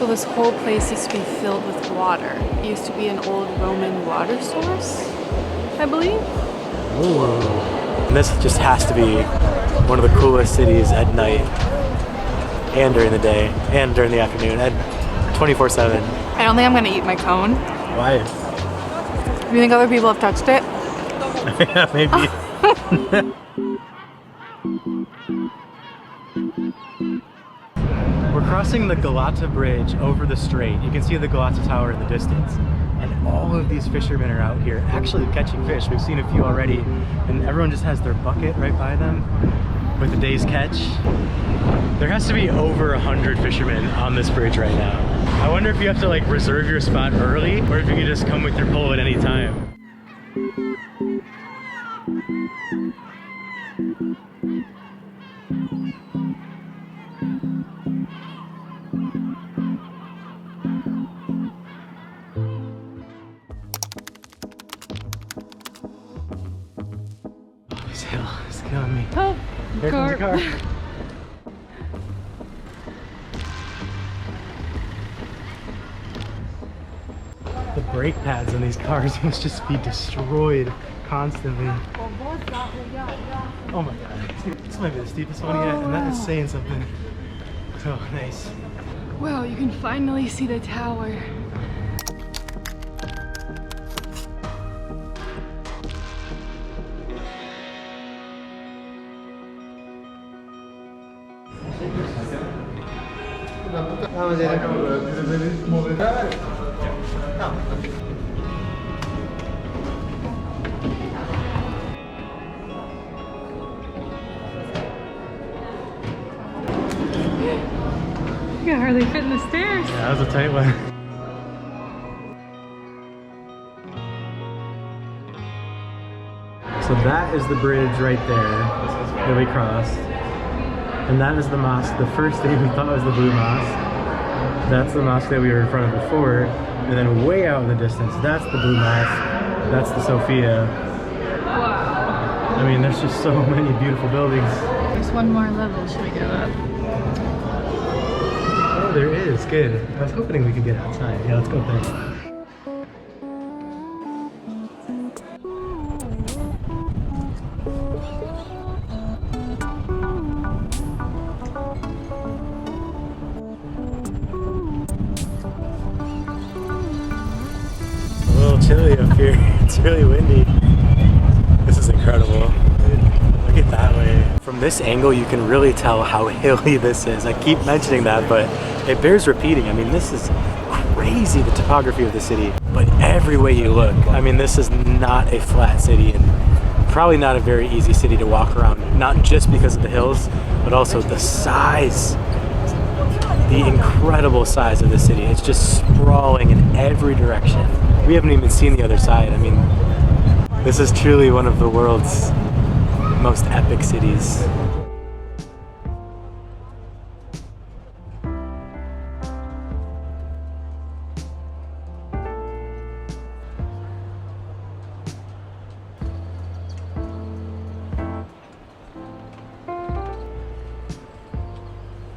So this whole place used to be filled with water. It used to be an old Roman water source, I believe. Ooh. And this just has to be one of the coolest cities at night and during the day and during the afternoon and 24/7. I don't think I'm gonna eat my cone. Why? Do you think other people have touched it? Yeah, maybe. We're crossing the Galata Bridge over the strait. You can see the Galata Tower in the distance. And all of these fishermen are out here actually catching fish. We've seen a few already, and everyone just has their bucket right by them with the day's catch. There has to be over 100 fishermen on this bridge right now. I wonder if you have to like reserve your spot early or if you can just come with your pole at any time. This hill is killing me. Oh, Here comes the car. The brake pads on these cars must just be destroyed constantly. Oh my god. This might be the steepest one yet, and that is saying something. Oh, nice. Wow, you can finally see the tower. You can hardly fit in the stairs. Yeah, that was a tight one. So that is the bridge right there that we crossed. And that is the mosque. The first thing we thought was the Blue Mosque. That's the mosque that we were in front of before. And then way out in the distance, that's the Blue Mosque. That's the Sophia. Wow. I mean, there's just so many beautiful buildings. There's one more level. Should we go up? Oh, there is. Good. I was hoping we could get outside. Yeah, let's go up there. Chilly up here. It's really windy. This is incredible. Look at that way. From this angle you can really tell how hilly this is. I keep mentioning that, but it bears repeating. I mean, this is crazy, the topography of the city. But every way you look, I mean, this is not a flat city and probably not a very easy city to walk around. Not just because of the hills, but also the size. The incredible size of the city. It's just sprawling in every direction. We haven't even seen the other side. I mean, this is truly one of the world's most epic cities.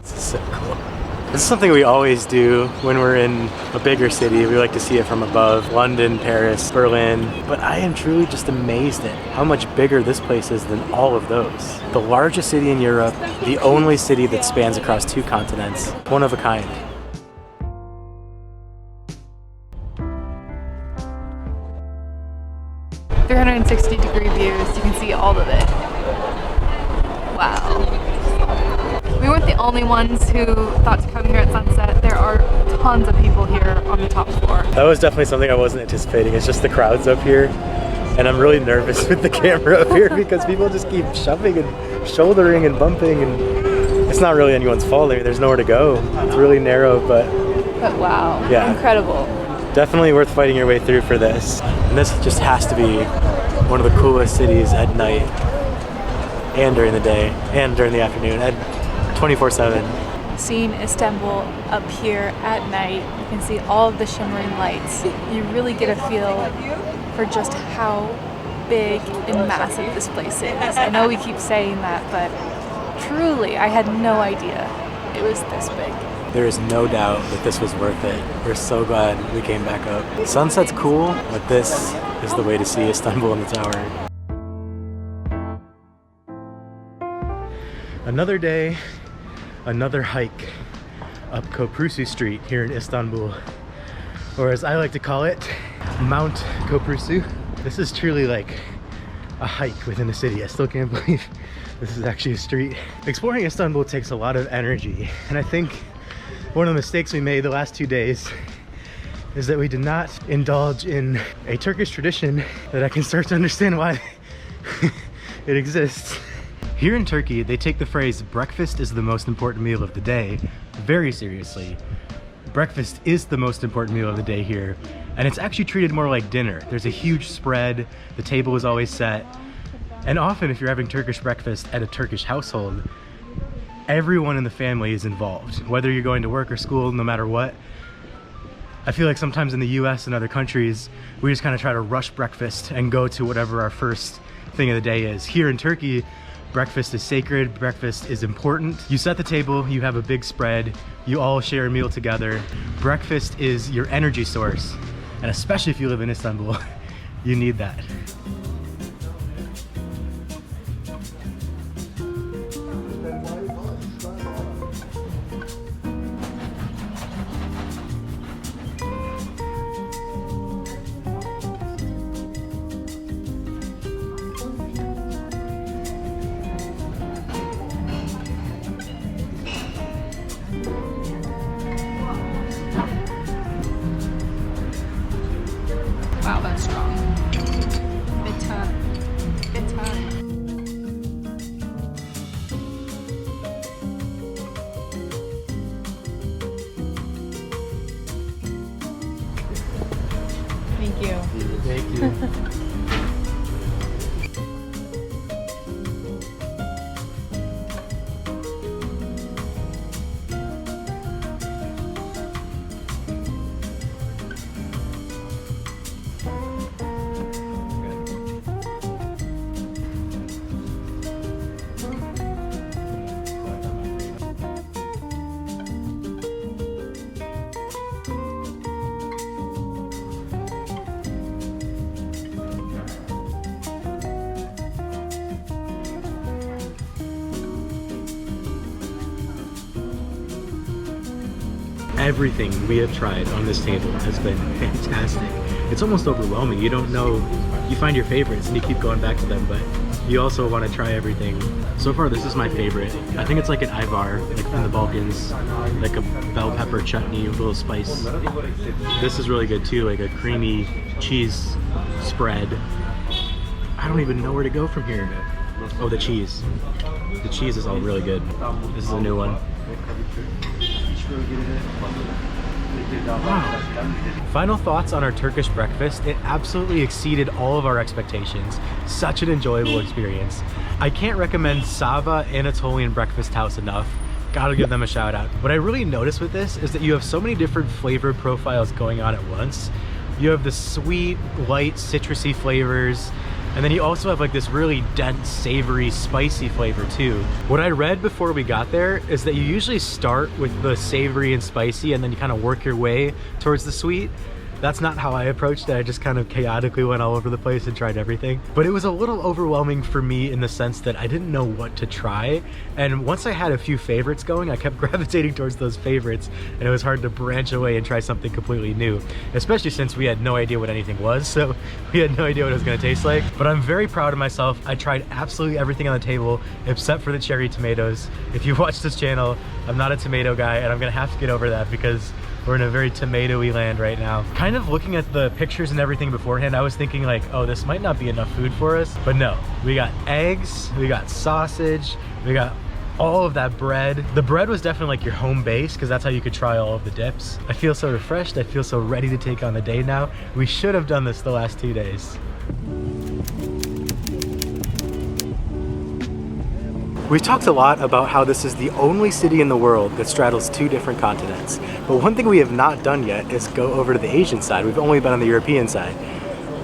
This is so cool. This is something we always do when we're in a bigger city. We like to see it from above. London, Paris, Berlin. But I am truly just amazed at how much bigger this place is than all of those. The largest city in Europe, the only city that spans across 2 continents, one of a kind. .360-degree views. You can see all of it. Wow. We weren't the only ones who thought to come here at sunset. There are tons of people here on the top floor. That was definitely something I wasn't anticipating. It's just the crowds up here. And I'm really nervous with the camera up here because people just keep shoving and shouldering and bumping. And it's not really anyone's fault. I mean, there's nowhere to go. It's really narrow, but wow, yeah, incredible. Definitely worth fighting your way through for this. And this just has to be one of the coolest cities at night and during the day and during the afternoon and 24/7. Seeing Istanbul up here at night, you can see all of the shimmering lights. You really get a feel for just how big and massive this place is. I know we keep saying that, but truly, I had no idea it was this big. there is no doubt that this was worth it. We're so glad we came back up. Sunset's cool, but this is the way to see Istanbul and the tower. Another day, another hike up Köprüsü Street here in Istanbul, or as I like to call it, Mount Köprüsü. This is truly like a hike within the city. I still can't believe this is actually a street. Exploring Istanbul takes a lot of energy, and I think one of the mistakes we made the last 2 days is that we did not indulge in a Turkish tradition that I can start to understand why it exists. Here in Turkey, they take the phrase breakfast is the most important meal of the day very seriously. Breakfast is the most important meal of the day here, and it's actually treated more like dinner. There's a huge spread, the table is always set, and often if you're having Turkish breakfast at a Turkish household, everyone in the family is involved. Whether you're going to work or school, no matter what. I feel like sometimes in the US and other countries, we just kind of try to rush breakfast and go to whatever our first thing of the day is. Here in Turkey, breakfast is sacred, breakfast is important. You set the table, you have a big spread, you all share a meal together. Breakfast is your energy source, and especially if you live in Istanbul, you need that. Wow, that's strong. Bitter. Bitter. Thank you. Thank you. Everything we have tried on this table has been fantastic. It's almost overwhelming. You don't know, you find your favorites and you keep going back to them, but you also want to try everything. So far, this is my favorite. I think it's like an Ivar, like from the Balkans, like a bell pepper chutney with a little spice. This is really good too, like a creamy cheese spread. I don't even know where to go from here. Oh, the cheese. The cheese is all really good. This is a new one. Wow. Final thoughts on our Turkish breakfast. It absolutely exceeded all of our expectations. Such an enjoyable experience. I can't recommend Sava Anatolian Breakfast House enough. Gotta give them a shout out. What I really noticed with this is that you have so many different flavor profiles going on at once. You have the sweet, light, citrusy flavors, and then you also have like this really dense, savory, spicy flavor too. What I read before we got there is that you usually start with the savory and spicy and then you kind of work your way towards the sweet. That's not how I approached it. I just kind of chaotically went all over the place and tried everything. But it was a little overwhelming for me in the sense that I didn't know what to try. And once I had a few favorites going, I kept gravitating towards those favorites, and it was hard to branch away and try something completely new, especially since we had no idea what anything was. So we had no idea what it was gonna taste like. But I'm very proud of myself. I tried absolutely everything on the table except for the cherry tomatoes. If you watch this channel, I'm not a tomato guy, and I'm gonna have to get over that because we're in a very tomato-y land right now. Kind of looking at the pictures and everything beforehand, I was thinking like, oh, this might not be enough food for us. But no, we got eggs, we got sausage, we got all of that bread. The bread was definitely like your home base because that's how you could try all of the dips. I feel so refreshed. I feel so ready to take on the day now. We should have done this the last 2 days. We've talked a lot about how this is the only city in the world that straddles 2 different continents. But one thing we have not done yet is go over to the Asian side. We've only been on the European side.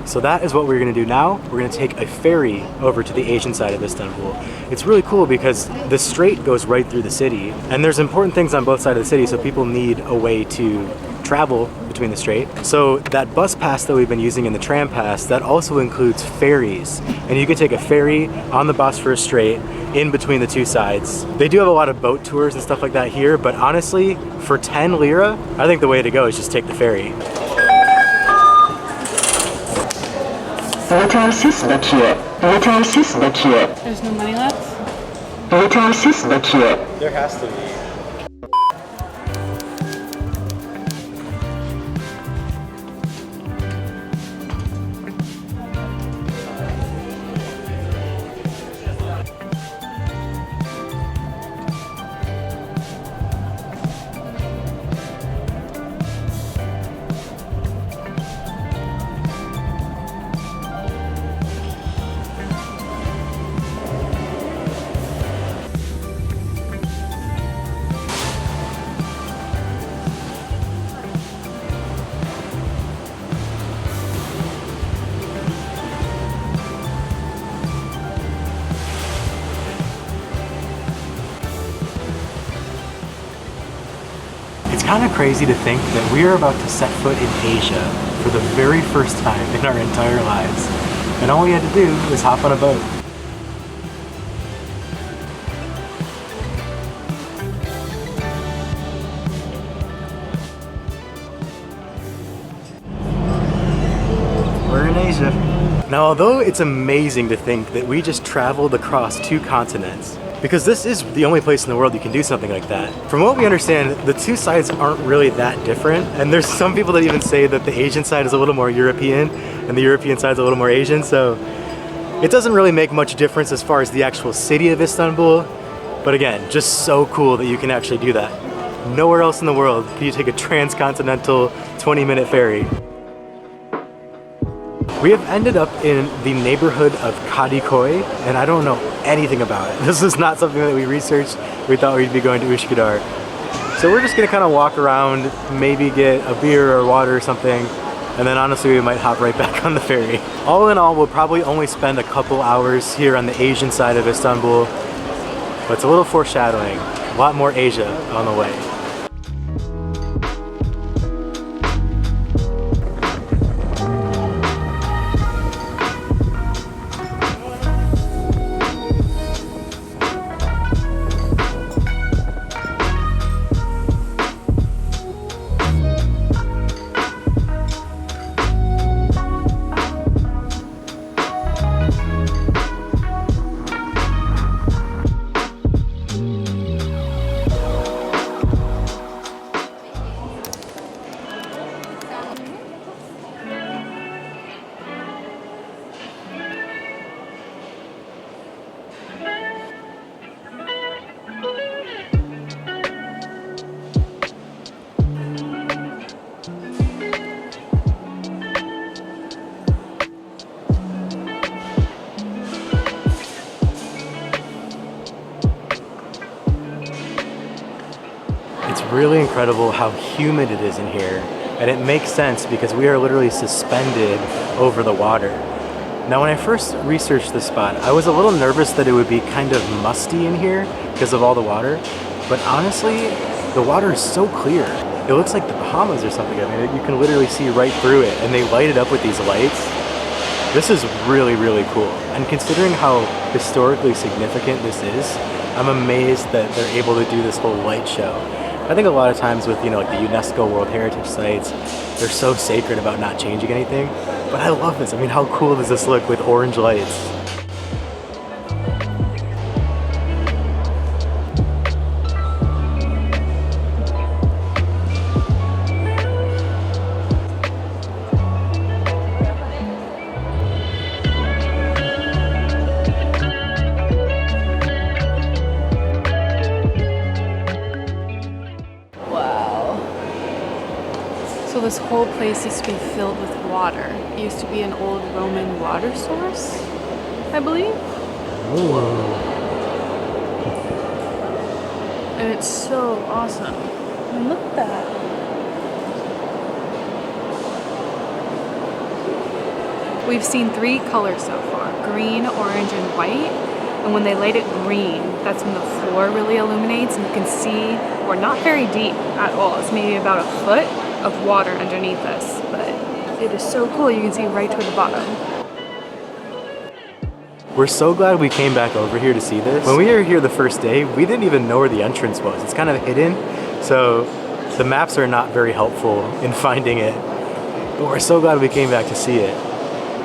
So that is what we're gonna do now. We're gonna take a ferry over to the Asian side of Istanbul. It's really cool because the strait goes right through the city, and there's important things on both sides of the city, so people need a way to travel between the strait. So that bus pass that we've been using in the tram pass, that also includes ferries. And you can take a ferry on the Bosphorus Strait in between the two sides. They do have a lot of boat tours and stuff like that here, but honestly, for 10 lira, I think the way to go is just take the ferry. There's no money left? There has to be. It's kind of crazy to think that we are about to set foot in Asia for the very first time in our entire lives. And all we had to do was hop on a boat. We're in Asia. Now, although it's amazing to think that we just traveled across 2 continents, because this is the only place in the world you can do something like that. From what we understand, the two sides aren't really that different, and there's some people that even say that the Asian side is a little more European and the European side is a little more Asian, so it doesn't really make much difference as far as the actual city of Istanbul, but again, just so cool that you can actually do that. Nowhere else in the world can you take a transcontinental 20-minute ferry. We have ended up in the neighborhood of Kadıköy, and I don't know anything about it. This is not something that we researched. We thought we'd be going to Üsküdar. So we're just gonna kind of walk around, maybe get a beer or water or something, and then honestly we might hop right back on the ferry. All in all, we'll probably only spend a couple hours here on the Asian side of Istanbul, but it's a little foreshadowing. A lot more Asia on the way. It's really incredible how humid it is in here, and it makes sense because we are literally suspended over the water. Now, when I first researched this spot, I was a little nervous that it would be kind of musty in here because of all the water, but honestly, the water is so clear. It looks like the Bahamas or something. I mean, you can literally see right through it, and they light it up with these lights. This is really, really cool. And considering how historically significant this is, I'm amazed that they're able to do this whole light show. I think a lot of times with, like the UNESCO World Heritage Sites, they're so sacred about not changing anything. But I love this. I mean, how cool does this look with orange lights? So this whole place used to be filled with water. It used to be an old Roman water source, I believe. Ooh. And it's so awesome. I mean, look at that. We've seen 3 colors so far, green, orange, and white. And when they light it green, that's when the floor really illuminates and you can see we're not very deep at all. It's maybe about a foot of water underneath us, but it is so cool. You can see right to the bottom. We're so glad we came back over here to see this. When we were here the first day, we didn't even know where the entrance was. It's kind of hidden, so the maps are not very helpful in finding it. But we're so glad we came back to see it.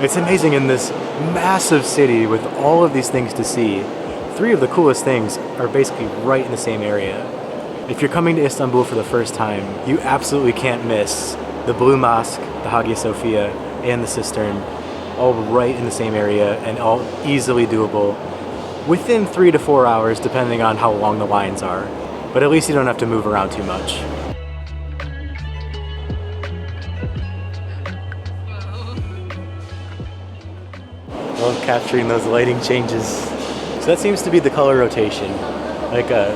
It's amazing in this massive city with all of these things to see. 3 of the coolest things are basically right in the same area. If you're coming to Istanbul for the first time, you absolutely can't miss the Blue Mosque, the Hagia Sophia, and the Cistern, all right in the same area and all easily doable within 3 to 4 hours depending on how long the lines are. But at least you don't have to move around too much. Love capturing those lighting changes. So that seems to be the color rotation. Like a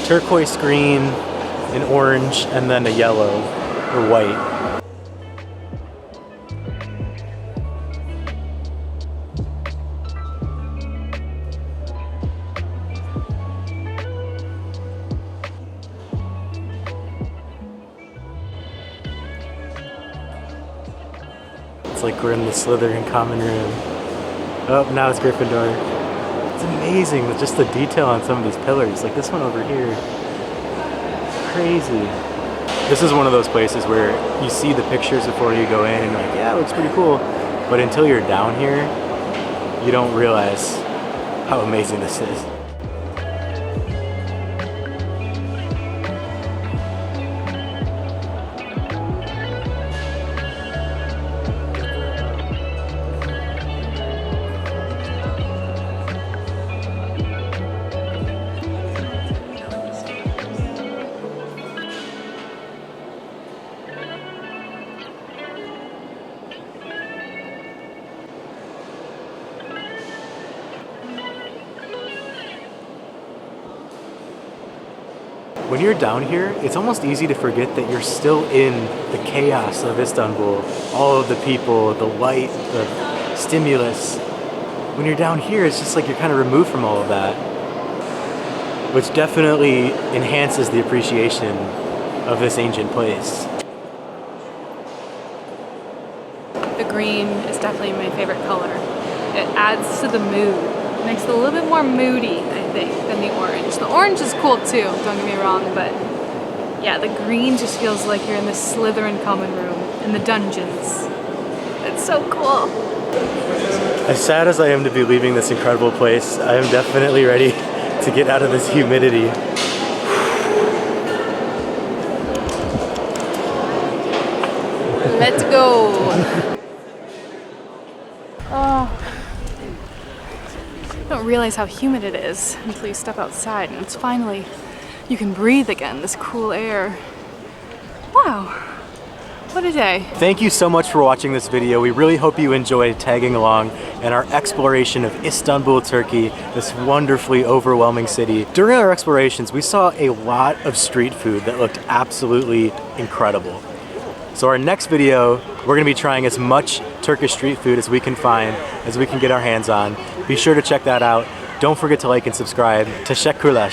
turquoise green, an orange, and then a yellow or white. It's like we're in the Slytherin common room. Oh, now it's Gryffindor. It's amazing, just the detail on some of these pillars. Like this one over here. Crazy. This is one of those places where you see the pictures before you go in and you're like, yeah, it looks pretty cool. But until you're down here, you don't realize how amazing this is. When you're down here, it's almost easy to forget that you're still in the chaos of Istanbul. All of the people, the light, the stimulus. When you're down here, it's just like you're kind of removed from all of that, which definitely enhances the appreciation of this ancient place. The green is definitely my favorite color. It adds to the mood. It makes it a little bit more moody, I think, than the orange. The orange is cool too, don't get me wrong, but yeah, the green just feels like you're in the Slytherin common room, in the dungeons. It's so cool. As sad as I am to be leaving this incredible place, I am definitely ready to get out of this humidity. Let's go. Oh. You don't realize how humid it is until you step outside and it's finally, you can breathe again, this cool air. Wow, what a day. Thank you so much for watching this video. We really hope you enjoyed tagging along in our exploration of Istanbul, Turkey, this wonderfully overwhelming city. During our explorations, we saw a lot of street food that looked absolutely incredible. So our next video, we're gonna be trying as much Turkish street food as we can find, as we can get our hands on. Be sure to check that out. Don't forget to like and subscribe. Teşekkürler.